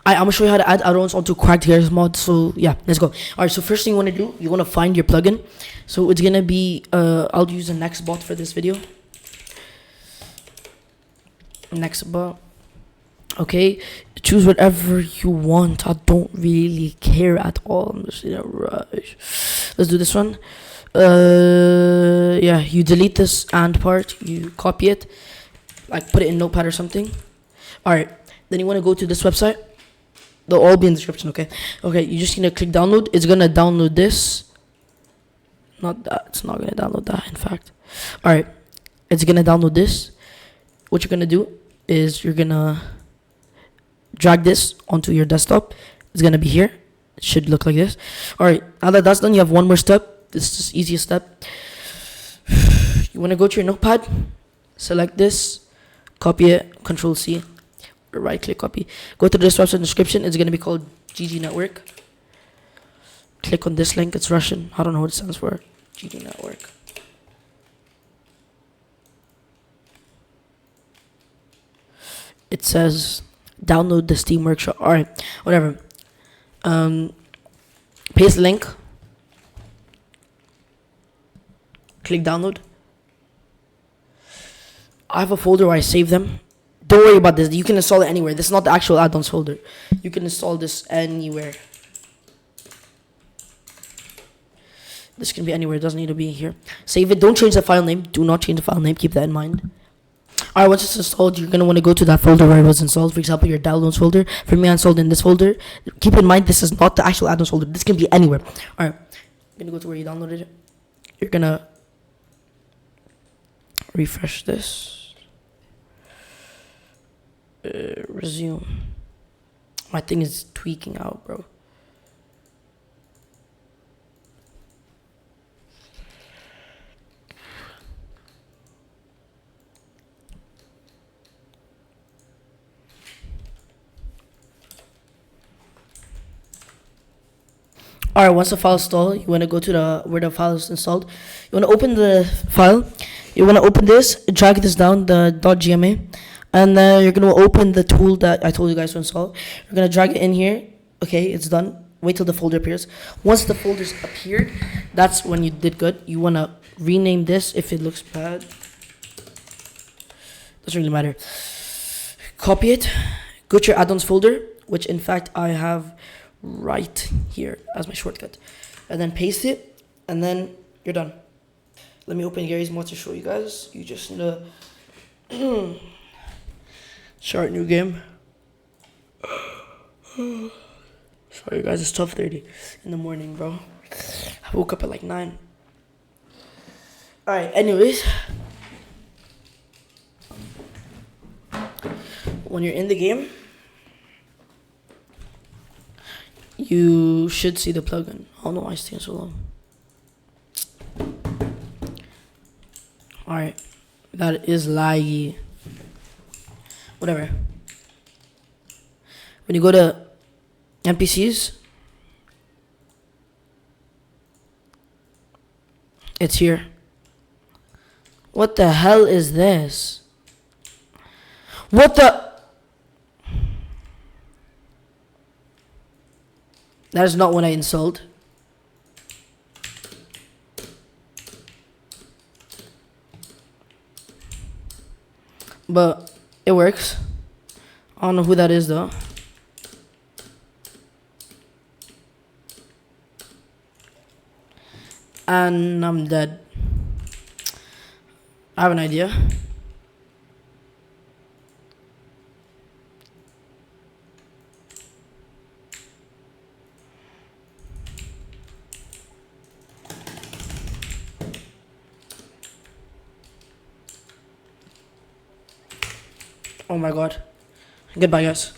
I'm gonna show you how to add add-ons onto cracked garrys mod. So yeah, let's go. All right, so first thing you want to do, you want to find your plugin. So it's gonna be I'll use the next bot for this video. Next bot. Okay, choose whatever you want. I don't really care at all. I'm just in a rush. Let's do this one. Yeah, you delete this and part, you copy it, like put it in Notepad or something. All right, then you want to go to this website. They'll all be in the description. Okay, you just need to click download. It's gonna download this. Not that. It's not gonna download that. In fact, all right, it's gonna download this. What you're gonna do is you're gonna drag this onto your desktop. It's gonna be here. It should look like this. All right, now that that's done, you have one more step. This is the easiest step. You want to go to your notepad, select this, copy it, Control C, or right click copy. Go to this website description. It's gonna be called GG Network. Click on this link. It's Russian. I don't know what it stands for. GG Network. It says download the Steam Workshop. All right, whatever. Paste the link. Click download. I have a folder where I save them. Don't worry about this. You can install it anywhere. This is not the actual add-ons folder. You can install this anywhere. This can be anywhere. It doesn't need to be here. Save it. Don't change the file name. Do not change the file name. Keep that in mind. Alright, once it's installed, you're going to want to go to that folder where it was installed. For example, your downloads folder. For me, I installed in this folder. Keep in mind, this is not the actual add-ons folder. This can be anywhere. Alright, I'm going to go to where you downloaded it. You're going to refresh this. Resume. My thing is tweaking out, bro. Alright, once the file is installed, you want to go to where the file is installed. You want to open the file. You want to open this, drag this down, the .gma, and then you're going to open the tool that I told you guys to install. You're going to drag it in here. Okay, it's done. Wait till the folder appears. Once the folders appeared, that's when you did good. You want to rename this if it looks bad. Doesn't really matter. Copy it. Go to your add-ons folder, which in fact I have right here as my shortcut, and then paste it, and then you're done. Let me open Garry's Mod to show you guys. You just need to start new game. Sorry guys, it's 12:30 in the morning, bro. I woke up at like 9. Alright, anyways, when you're in the game, you should see the plugin. I don't know why it's taking so long. Alright, that is laggy. Whatever. When you go to NPCs, it's here. What the hell is this? What the? That is not what I installed. But it works. I don't know who that is though. And I'm dead. I have an idea. Oh my god. Goodbye, guys.